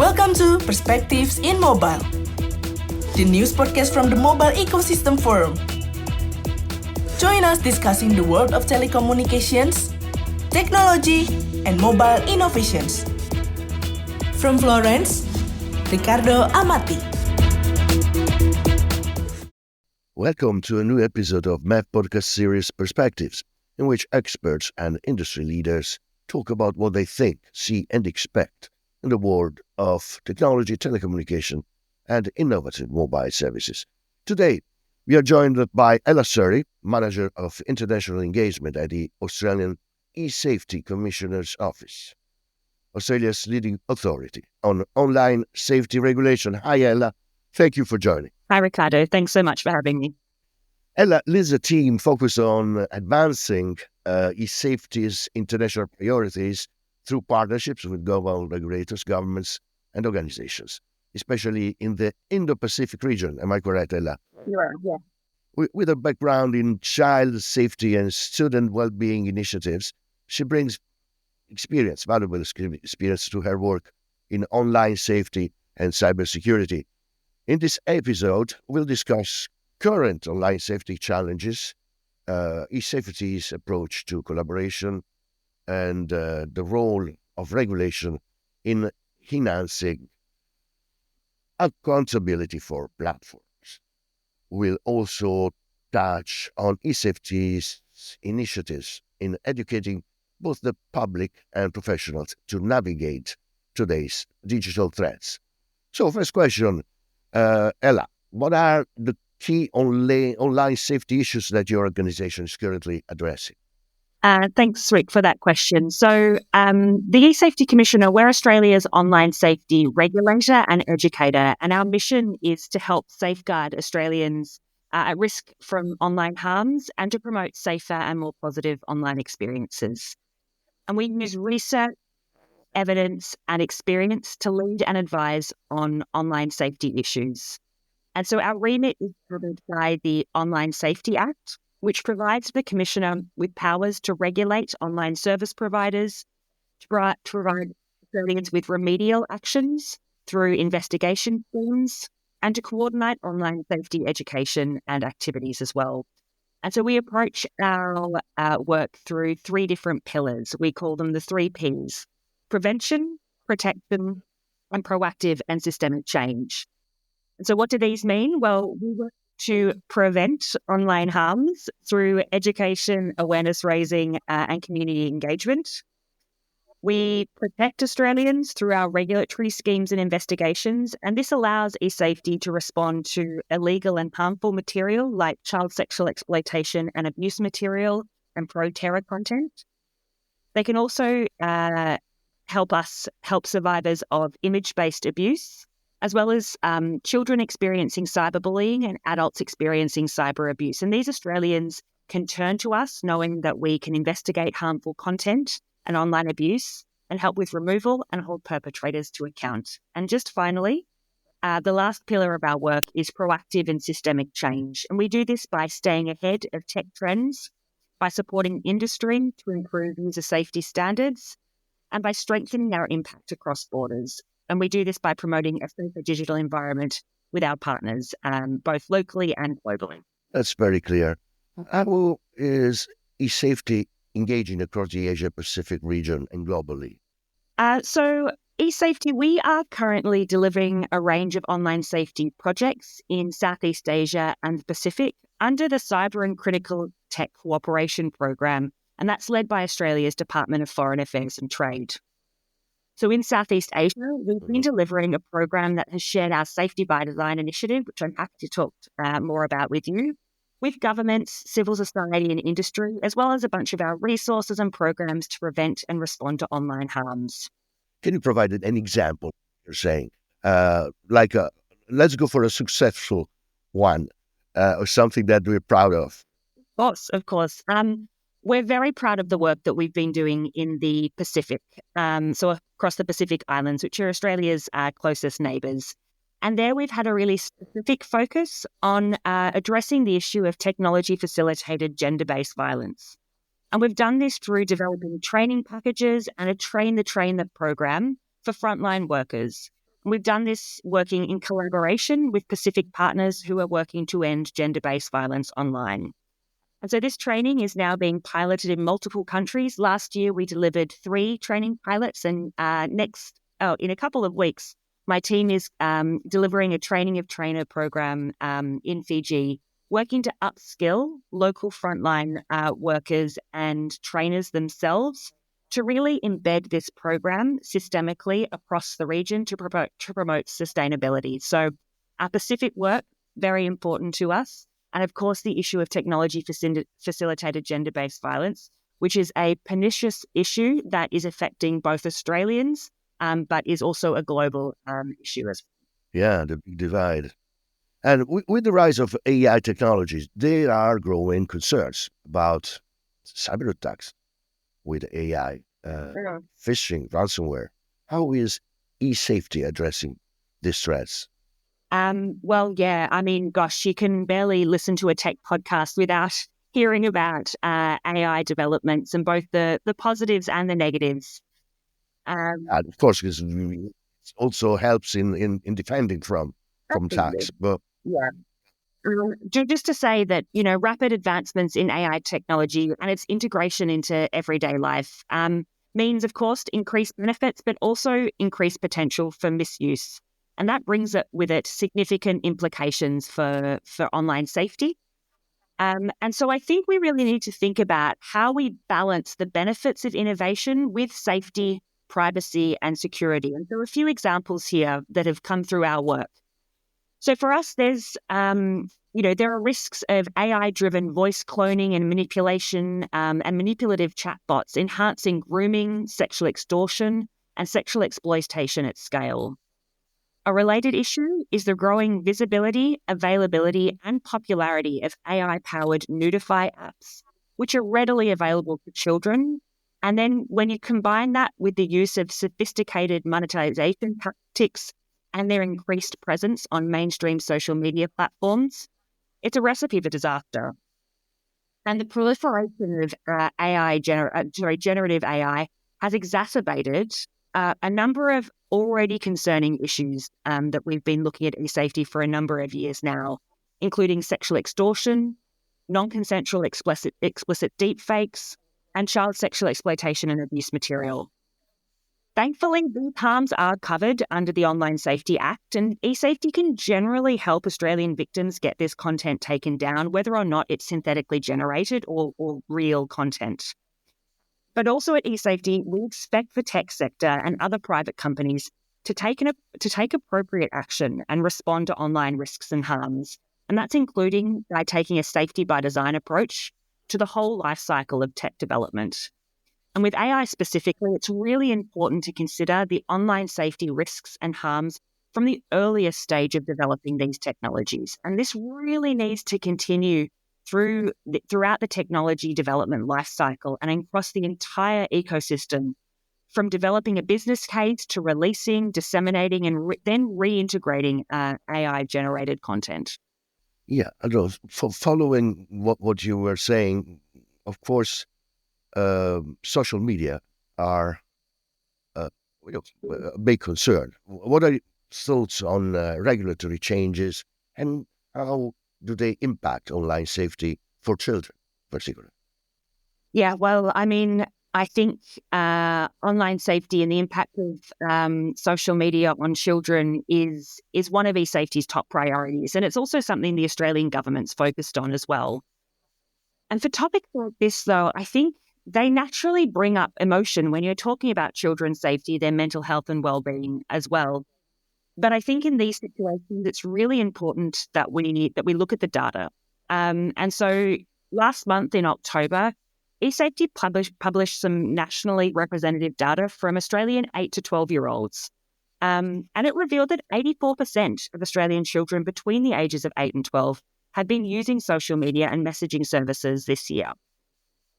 Welcome to Perspectives in Mobile, the news podcast from the Mobile Ecosystem Forum. Join us discussing the world of telecommunications, technology, and mobile innovations. From Florence, Ricardo Amati. Welcome to a new episode of MEF Podcast Series Perspectives, in which experts and industry leaders talk about what they think, see, and expect in the world of technology, telecommunication, and innovative mobile services. Today, we are joined by Serry, Manager of International Engagement at the Australian eSafety Commissioner's Office, Australia's leading authority on online safety regulation. Hi, Ella. Thank you for joining. Hi, Ricardo. Thanks so much for having me. Ella leads a team focused on advancing eSafety's international priorities through partnerships with global regulators, governments, and organizations, especially in the Indo-Pacific region. Am I correct, Ella? You are, yeah. With a background in child safety and student well-being initiatives, she brings valuable experience to her work in online safety and cybersecurity. In this episode, we'll discuss current online safety challenges, eSafety's approach to collaboration, and the role of regulation in enhancing accountability for platforms. We'll also touch on eSafety's initiatives in educating both the public and professionals to navigate today's digital threats. So, first question, Ella, what are the key online safety issues that your organization is currently addressing? Thanks, Rick, for that question. So the eSafety Commissioner, we're Australia's online safety regulator and educator, and our mission is to help safeguard Australians at risk from online harms and to promote safer and more positive online experiences. And we use research, evidence, and experience to lead and advise on online safety issues. And so our remit is covered by the Online Safety Act, which provides the Commissioner with powers to regulate online service providers, to provide Australians with remedial actions through investigation teams, and to coordinate online safety education and activities as well. And so we approach our work through three different pillars. We call them the 3 Ps: prevention, protection, and proactive and systemic change. And so what do these mean? Well, we work to prevent online harms through education, awareness raising, and community engagement. We protect Australians through our regulatory schemes and investigations, and this allows eSafety to respond to illegal and harmful material like child sexual exploitation and abuse material and pro-terror content. They can also help survivors of image-based abuse, as well as children experiencing cyberbullying and adults experiencing cyber abuse. And these Australians can turn to us knowing that we can investigate harmful content and online abuse and help with removal and hold perpetrators to account. And just finally, the last pillar of our work is proactive and systemic change. And we do this by staying ahead of tech trends, by supporting industry to improve user safety standards, and by strengthening our impact across borders. And we do this by promoting a safer digital environment with our partners, both locally and globally. That's very clear. How is eSafety engaging across the Asia-Pacific region and globally? So eSafety, we are currently delivering a range of online safety projects in Southeast Asia and the Pacific under the Cyber and Critical Tech Cooperation Program, and that's led by Australia's Department of Foreign Affairs and Trade. So in Southeast Asia, we've been delivering a program that has shared our Safety by Design initiative, which I'm happy to talk more about with you, with governments, civil society and industry, as well as a bunch of our resources and programs to prevent and respond to online harms. Can you provide an example you're saying? Let's go for a successful one or something that we're proud of. Of course. We're very proud of the work that we've been doing in the Pacific, so across the Pacific Islands, which are Australia's closest neighbours. And there we've had a really specific focus on addressing the issue of technology-facilitated gender-based violence. And we've done this through developing training packages and a train the trainer program for frontline workers. We've done this working in collaboration with Pacific partners who are working to end gender-based violence online. And so this training is now being piloted in multiple countries. Last year, we delivered 3 training pilots, and in a couple of weeks, my team is delivering a training of trainer program in Fiji, working to upskill local frontline workers and trainers themselves to really embed this program systemically across the region to promote sustainability. So our Pacific work, very important to us. And of course, the issue of technology facilitated gender-based violence, which is a pernicious issue that is affecting both Australians, but is also a global issue as well. Yeah, the big divide. And with the rise of AI technologies, there are growing concerns about cyber attacks with AI, phishing, ransomware. How is eSafety addressing these threats? You can barely listen to a tech podcast without hearing about AI developments and both the positives and the negatives. And of course, because it also helps in defending from attacks. But yeah. Just to say that, rapid advancements in AI technology and its integration into everyday life means, of course, increased benefits, but also increased potential for misuse. And that brings with it significant implications for online safety. And so I think we really need to think about how we balance the benefits of innovation with safety, privacy, and security. And there are a few examples here that have come through our work. So for us, there are risks of AI-driven voice cloning and manipulation and manipulative chatbots enhancing grooming, sexual extortion, and sexual exploitation at scale. A related issue is the growing visibility, availability, and popularity of AI-powered nudify apps, which are readily available for children. And then when you combine that with the use of sophisticated monetization tactics and their increased presence on mainstream social media platforms, it's a recipe for disaster. And the proliferation of generative AI has exacerbated a number of already concerning issues that we've been looking at eSafety for a number of years now, including sexual extortion, non-consensual explicit deepfakes, and child sexual exploitation and abuse material. Thankfully, these harms are covered under the Online Safety Act, and eSafety can generally help Australian victims get this content taken down, whether or not it's synthetically generated or real content. But also at eSafety, we expect the tech sector and other private companies to take appropriate action and respond to online risks and harms. And that's including by taking a safety by design approach to the whole life cycle of tech development. And with AI specifically, it's really important to consider the online safety risks and harms from the earliest stage of developing these technologies. And this really needs to continue throughout the technology development life cycle and across the entire ecosystem, from developing a business case to releasing, disseminating, and then reintegrating AI-generated content. Yeah, following what you were saying, of course, social media are a big concern. What are your thoughts on regulatory changes, and how do they impact online safety for children, particularly? Yeah, well, I think online safety and the impact of social media on children is one of eSafety's top priorities, and it's also something the Australian government's focused on as well. And for topics like this, though, I think they naturally bring up emotion when you're talking about children's safety, their mental health and well-being as well. But I think in these situations, it's really important that we look at the data. And so last month in October, eSafety published some nationally representative data from Australian 8 to 12-year-olds. And it revealed that 84% of Australian children between the ages of 8 and 12 had been using social media and messaging services this year.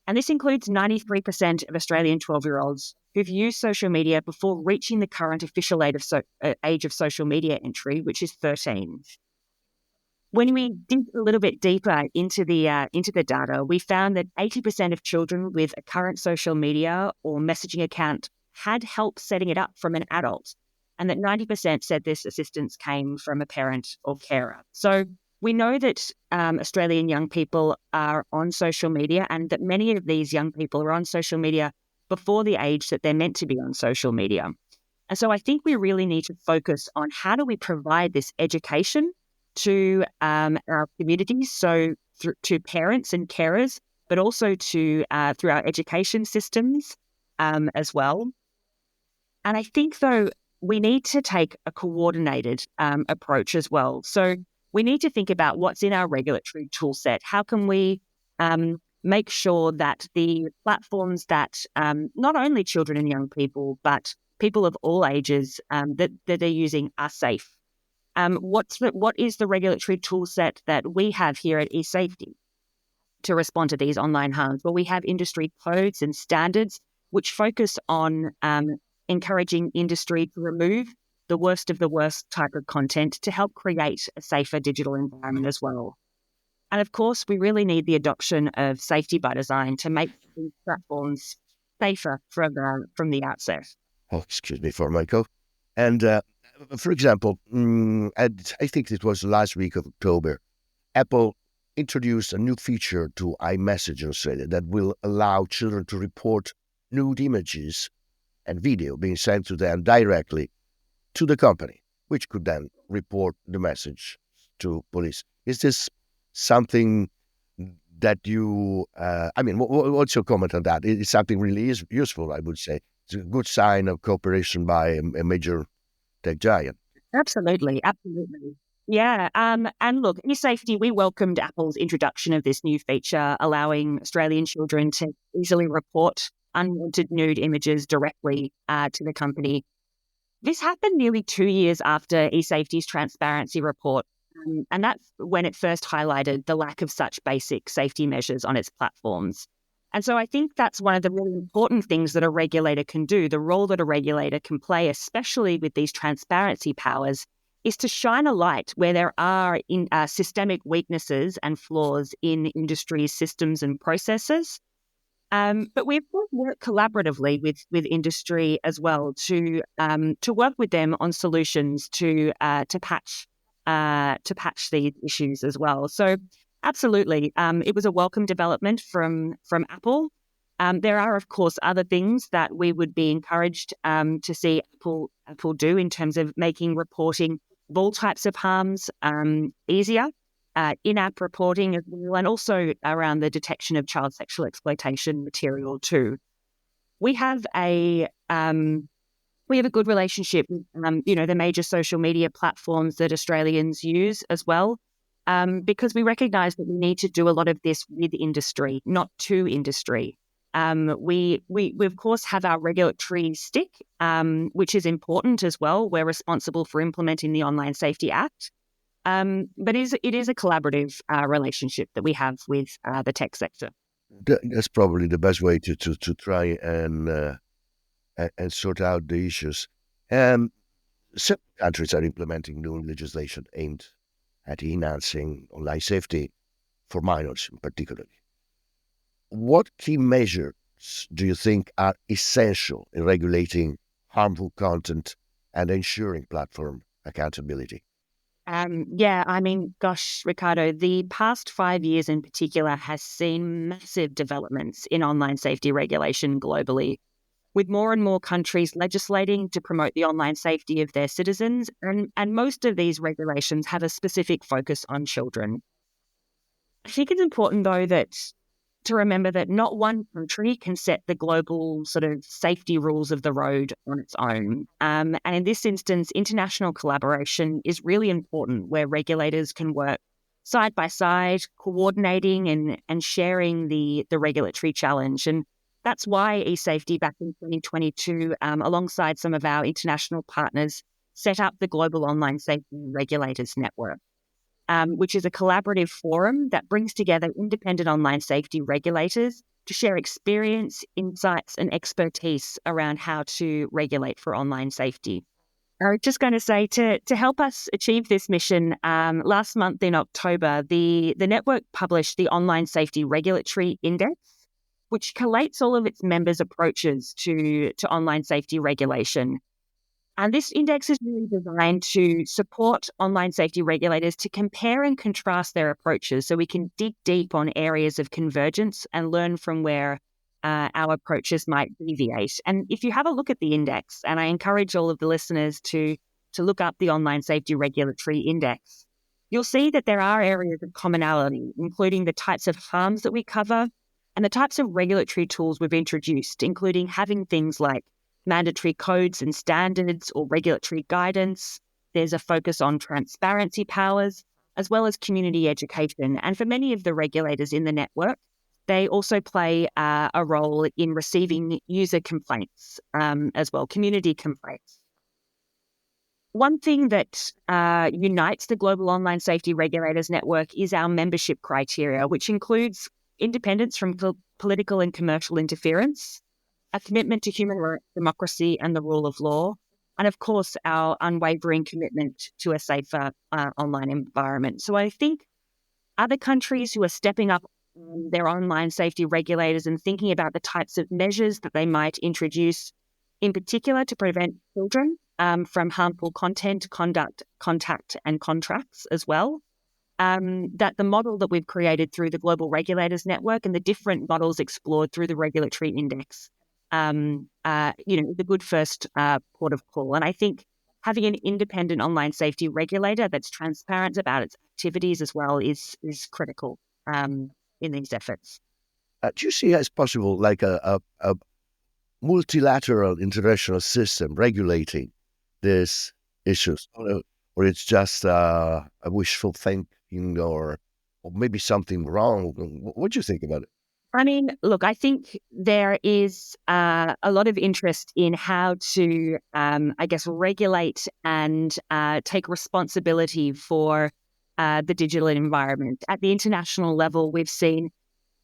And this includes 93% of Australian 12-year-olds who've used social media before reaching the current official age of social media entry, which is 13. When we dig a little bit deeper into the data, we found that 80% of children with a current social media or messaging account had help setting it up from an adult. and that 90% said this assistance came from a parent or carer. So we know that Australian young people are on social media, and that many of these young people are on social media before the age that they're meant to be on social media. And so I think we really need to focus on how do we provide this education to our communities, so to parents and carers, but also to through our education systems as well. And I think, though, we need to take a coordinated approach as well. So we need to think about what's in our regulatory tool set. How can we make sure that the platforms that not only children and young people, but people of all ages that they're using are safe? What is the regulatory tool set that we have here at eSafety to respond to these online harms? Well, we have industry codes and standards which focus on encouraging industry to remove the worst of the worst type of content to help create a safer digital environment as well. And of course, we really need the adoption of safety by design to make these platforms safer from the outset. Oh, excuse me for Michael. And for example, I think it was last week of October, Apple introduced a new feature to iMessage in Australia that will allow children to report nude images and video being sent to them directly to the company, which could then report the message to police. Is this something that you, what's your comment on that? It's something really useful, I would say. It's a good sign of cooperation by a major tech giant. Absolutely. Yeah. And look, eSafety, we welcomed Apple's introduction of this new feature, allowing Australian children to easily report unwanted nude images directly to the company. This happened nearly 2 years after eSafety's transparency report, and that's when it first highlighted the lack of such basic safety measures on its platforms. And so I think that's one of the really important things that a regulator can do. The role that a regulator can play, especially with these transparency powers, is to shine a light where there are systemic weaknesses and flaws in industry's systems and processes. But we of course work collaboratively with industry as well to work with them on solutions to patch these issues as well. So absolutely, it was a welcome development from Apple. There are of course other things that we would be encouraged to see Apple do in terms of making reporting of all types of harms easier. In-app reporting as well, and also around the detection of child sexual exploitation material too. We have a good relationship with the major social media platforms that Australians use as well, because we recognise that we need to do a lot of this with industry, not to industry. We of course have our regulatory stick, which is important as well. We're responsible for implementing the Online Safety Act. But it is a collaborative relationship that we have with the tech sector. That's probably the best way to try and sort out the issues. Some countries are implementing new legislation aimed at enhancing online safety for minors in particular. What key measures do you think are essential in regulating harmful content and ensuring platform accountability? Ricardo, the past 5 years in particular has seen massive developments in online safety regulation globally, with more and more countries legislating to promote the online safety of their citizens, and most of these regulations have a specific focus on children. I think it's important, though, to remember that not one country can set the global sort of safety rules of the road on its own. And in this instance, international collaboration is really important, where regulators can work side by side, coordinating and sharing the regulatory challenge. And that's why eSafety back in 2022, alongside some of our international partners, set up the Global Online Safety Regulators Network, which is a collaborative forum that brings together independent online safety regulators to share experience, insights, and expertise around how to regulate for online safety. I was just going to say, to help us achieve this mission, last month in October, the network published the Online Safety Regulatory Index, which collates all of its members' approaches to online safety regulation. And this index is really designed to support online safety regulators to compare and contrast their approaches so we can dig deep on areas of convergence and learn from where our approaches might deviate. And if you have a look at the index, and I encourage all of the listeners to look up the Online Safety Regulatory Index, you'll see that there are areas of commonality, including the types of harms that we cover and the types of regulatory tools we've introduced, including having things like mandatory codes and standards or regulatory guidance. There's a focus on transparency powers, as well as community education. And for many of the regulators in the network, they also play a role in receiving user complaints as well, community complaints. One thing that unites the Global Online Safety Regulators Network is our membership criteria, which includes independence from political and commercial interference, a commitment to human rights, democracy, and the rule of law, and of course, our unwavering commitment to a safer online environment. So I think other countries who are stepping up their online safety regulators and thinking about the types of measures that they might introduce, in particular to prevent children from harmful content, conduct, contact, and contracts as well, that the model that we've created through the Global Regulators Network and the different models explored through the Regulatory Index the good first port of call. And I think having an independent online safety regulator that's transparent about its activities as well is critical in these efforts. Do you see as possible like a multilateral international system regulating these issues, or it's just a wishful thinking, or maybe something wrong? What do you think about it? I mean, look, I think there is a lot of interest in how to, regulate and take responsibility for the digital environment. At the international level, we've seen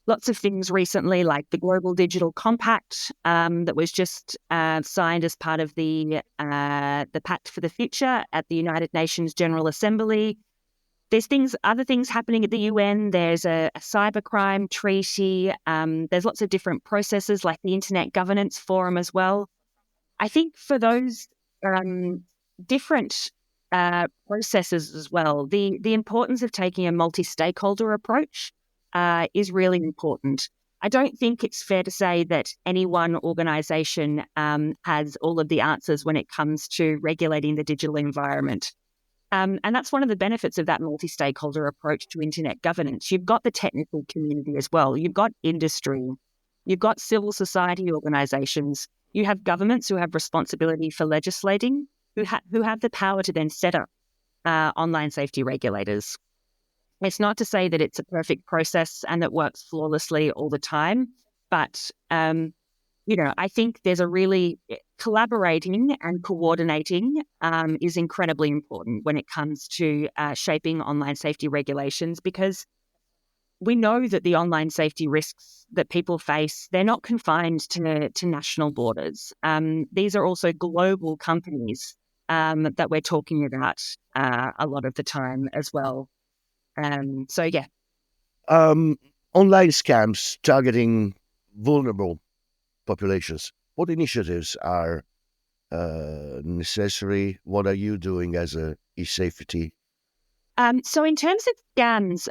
lots of things recently, like the Global Digital Compact that was just signed as part of the Pact for the Future at the United Nations General Assembly. There's other things happening at the UN. There's a cybercrime treaty. There's lots of different processes like the Internet Governance Forum as well. I think for those different processes as well, the importance of taking a multi-stakeholder approach is really important. I don't think it's fair to say that any one organisation has all of the answers when it comes to regulating the digital environment. And that's one of the benefits of that multi-stakeholder approach to internet governance. You've got the technical community as well. You've got industry. You've got civil society organisations. You have governments who have responsibility for legislating, who have the power to then set up online safety regulators. It's not to say that it's a perfect process and that works flawlessly all the time, but I think there's a really collaborating and coordinating is incredibly important when it comes to shaping online safety regulations, because we know that the online safety risks that people face, they're not confined to national borders. These are also global companies that we're talking about a lot of the time as well. Online scams targeting vulnerable populations. What initiatives are necessary? What are you doing as a eSafety? So in terms of scams,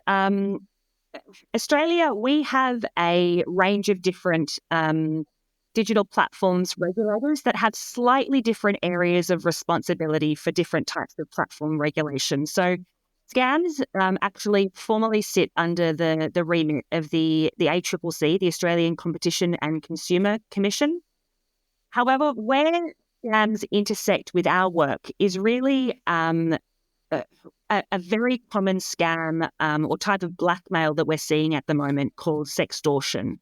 Australia, we have a range of different digital platforms regulators that have slightly different areas of responsibility for different types of platform regulation. So scams actually formally sit under the remit of the ACCC, the Australian Competition and Consumer Commission. However, where scams intersect with our work is really a very common scam or type of blackmail that we're seeing at the moment called sextortion.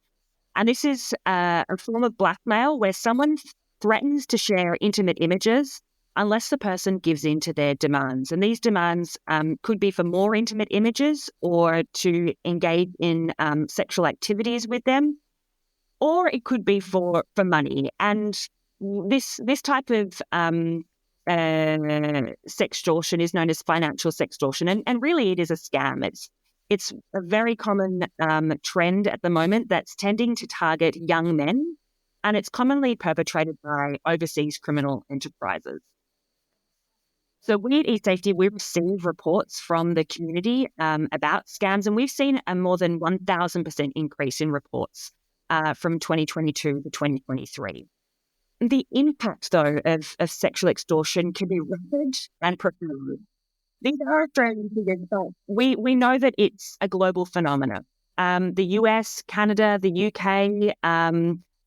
And this is a form of blackmail where someone threatens to share intimate images unless the person gives in to their demands. And these demands could be for more intimate images or to engage in sexual activities with them, or it could be for money. And this type of sextortion is known as financial sextortion. And really it is a scam. It's a very common trend at the moment that's tending to target young men, and it's commonly perpetrated by overseas criminal enterprises. So we at eSafety, we receive reports from the community about scams, and we've seen a more than 1,000% increase in reports from 2022 to 2023. The impact, though, of sexual extortion can be rapid and profound. These are Australian figures, but we know that it's a global phenomenon. The US, Canada, the UK,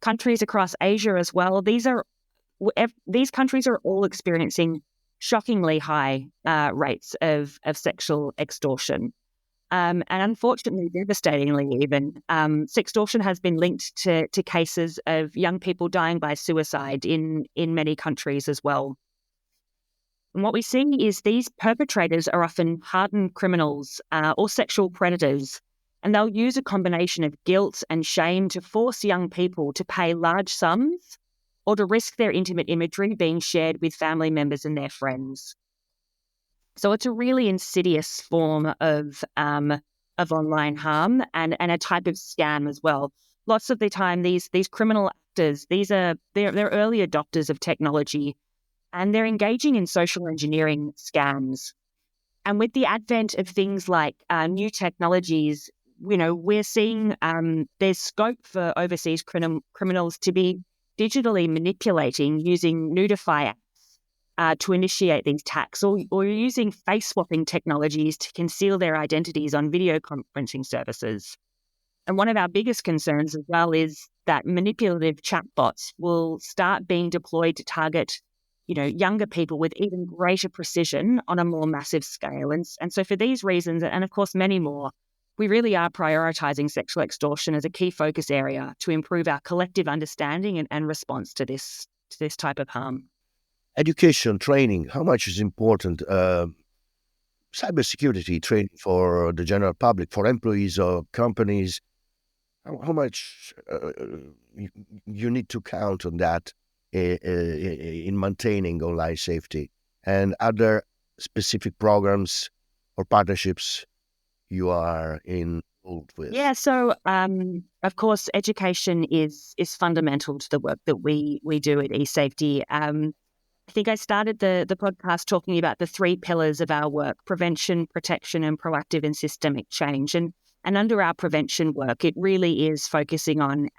countries across Asia as well, these countries are all experiencing shockingly high rates of sexual extortion. And unfortunately, devastatingly even, sextortion has been linked to cases of young people dying by suicide in many countries as well. And what we see is these perpetrators are often hardened criminals or sexual predators, and they'll use a combination of guilt and shame to force young people to pay large sums or to risk their intimate imagery being shared with family members and their friends. So it's a really insidious form of online harm and a type of scam as well. Lots of the time, these criminal actors, they're early adopters of technology, and they're engaging in social engineering scams. And with the advent of things like new technologies, we're seeing there's scope for overseas criminals to be digitally manipulating using Nudify apps to initiate these attacks, or using face swapping technologies to conceal their identities on video conferencing services. And one of our biggest concerns as well is that manipulative chatbots will start being deployed to target younger people with even greater precision on a more massive scale. And so for these reasons, and of course many more, we really are prioritising sexual extortion as a key focus area to improve our collective understanding and response to this type of harm. Education, training, how much is important? Cybersecurity training for the general public, for employees or companies, how much you need to count on that in maintaining online safety, and other specific programs or partnerships you are involved with? Yeah, so of course, education is fundamental to the work that we do at eSafety. I think I started the podcast talking about the 3 pillars of our work: prevention, protection, and proactive and systemic change. And under our prevention work, it really is focusing on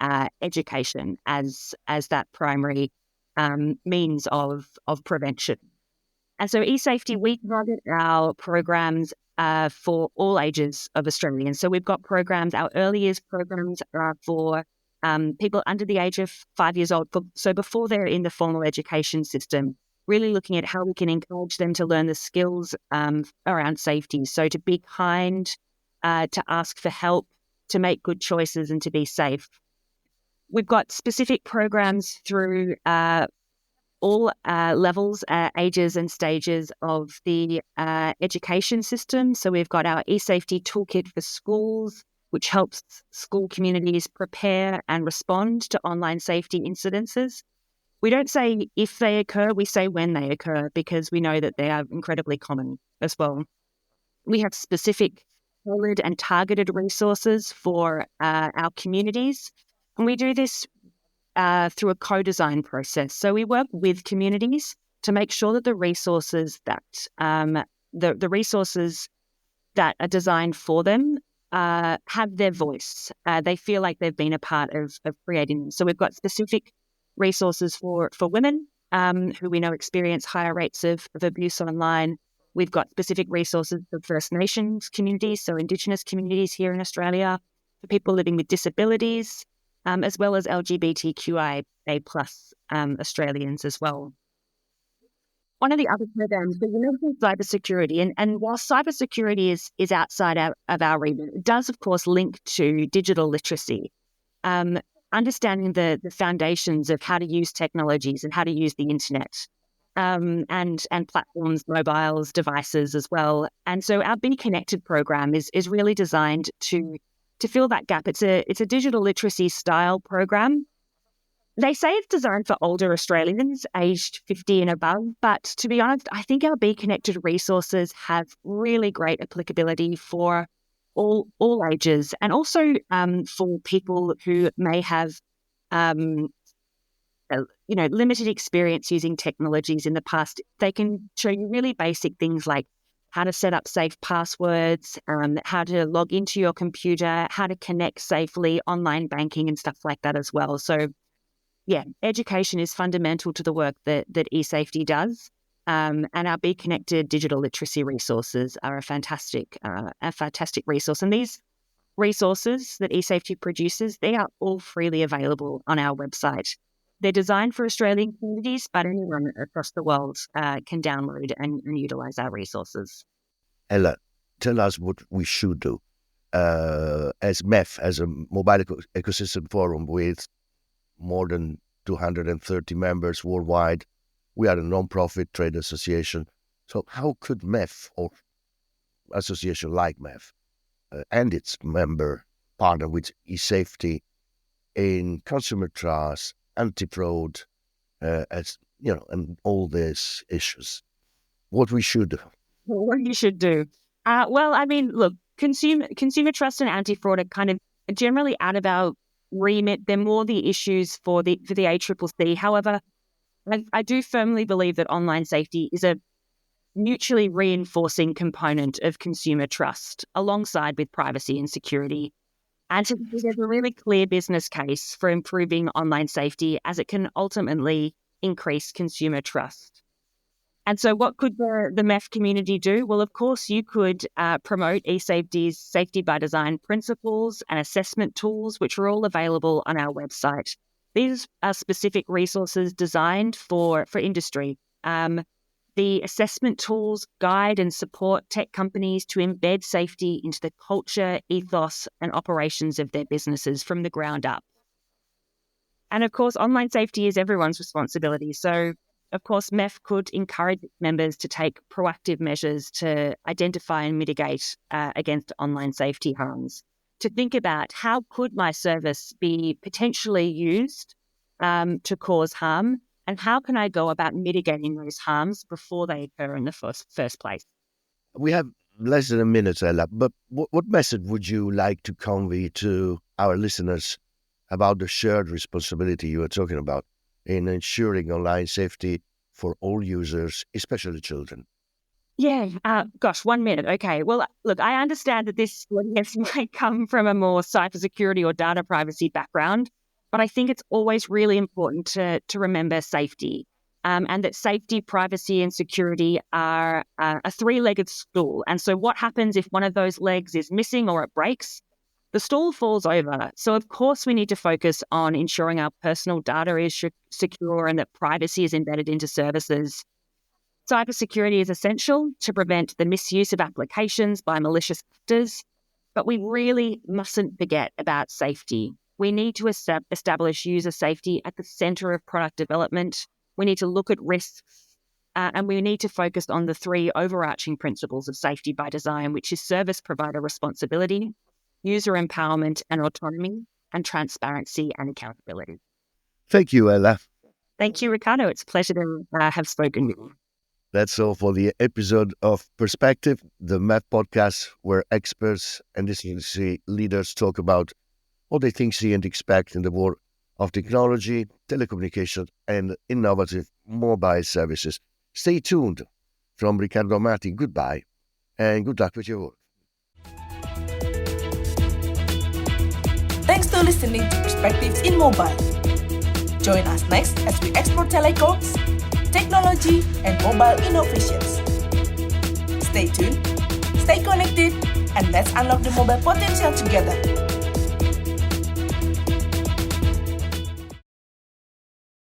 education as that primary means of prevention. And so eSafety, we target our programs for all ages of Australians. So we've got programs, our early years programs are for people under the age of 5 years old. So before they're in the formal education system, really looking at how we can encourage them to learn the skills around safety. So to be kind, to ask for help, to make good choices, and to be safe. We've got specific programs through all levels, ages and stages of the education system. So we've got our eSafety toolkit for schools, which helps school communities prepare and respond to online safety incidences. We don't say if they occur, we say when they occur, because we know that they are incredibly common as well. We have specific tailored and targeted resources for our communities, and we do this through a co-design process. So we work with communities to make sure that the resources that the resources that are designed for them have their voice. They feel like they've been a part of creating them. So we've got specific resources for women who we know experience higher rates of abuse online. We've got specific resources for First Nations communities, so Indigenous communities here in Australia, for people living with disabilities, as well as LGBTQIA+ Australians as well. One of the other programs, but you mentioned cybersecurity, and while cybersecurity is outside of our remit, it does, of course, link to digital literacy. Understanding the foundations of how to use technologies and how to use the internet, and platforms, mobiles, devices as well. And so our Be Connected program is really designed to fill that gap. It's a digital literacy style program. They say it's designed for older Australians aged 50 and above, but to be honest, I think our Be Connected resources have really great applicability for all ages, and also for people who may have limited experience using technologies in the past, they can show you really basic things like how to set up safe passwords, how to log into your computer, how to connect safely, online banking and stuff like that as well. So, yeah, education is fundamental to the work that eSafety does. And our Be Connected digital literacy resources are a fantastic resource. And these resources that eSafety produces, they are all freely available on our website. They're designed for Australian communities, but anyone across the world can download and utilize our resources. Ella, tell us what we should do. As MEF, as a mobile ecosystem forum with more than 230 members worldwide, we are a non-profit trade association. So how could MEF, or association like MEF, and its member partner with eSafety in consumer trust, anti-fraud, and all these issues? What we should do? What you should do? Look, consumer trust and anti-fraud are kind of generally out of our remit. They're more the issues for the ACCC. However, I do firmly believe that online safety is a mutually reinforcing component of consumer trust alongside with privacy and security. And so there's a really clear business case for improving online safety as it can ultimately increase consumer trust. And so what could the MEF community do? Well, of course, you could promote eSafety's safety by design principles and assessment tools, which are all available on our website. These are specific resources designed for industry. The assessment tools guide and support tech companies to embed safety into the culture, ethos, and operations of their businesses from the ground up. And of course, online safety is everyone's responsibility. So, of course, MEF could encourage members to take proactive measures to identify and mitigate against online safety harms. To think about how could my service be potentially used to cause harm, and how can I go about mitigating those harms before they occur in the first place? We have less than a minute, Ella, but what message would you like to convey to our listeners about the shared responsibility you are talking about in ensuring online safety for all users, especially children? Yeah, 1 minute. Okay. Well, look, I understand that this audience might come from a more cybersecurity or data privacy background, but I think it's always really important to remember safety, and that safety, privacy, and security are a three-legged stool. And so what happens if one of those legs is missing or it breaks? The stool falls over. So, of course, we need to focus on ensuring our personal data is secure and that privacy is embedded into services. Cybersecurity is essential to prevent the misuse of applications by malicious actors, but we really mustn't forget about safety. We need to establish user safety at the center of product development. We need to look at risks, and we need to focus on the three overarching principles of safety by design, which is service provider responsibility, user empowerment and autonomy, and transparency and accountability. Thank you, Ella. Thank you, Ricardo. It's a pleasure to have spoken with you. That's all for the episode of Perspective, the MEF podcast, where experts and industry leaders talk about what they think, see, and expect in the world of technology, telecommunication, and innovative mobile services. Stay tuned. From Ricardo Amati, goodbye, and good luck with your work. Thanks for listening to Perspectives in Mobile. Join us next as we explore telecoms, technology, and mobile innovations. Stay tuned, stay connected, and let's unlock the mobile potential together.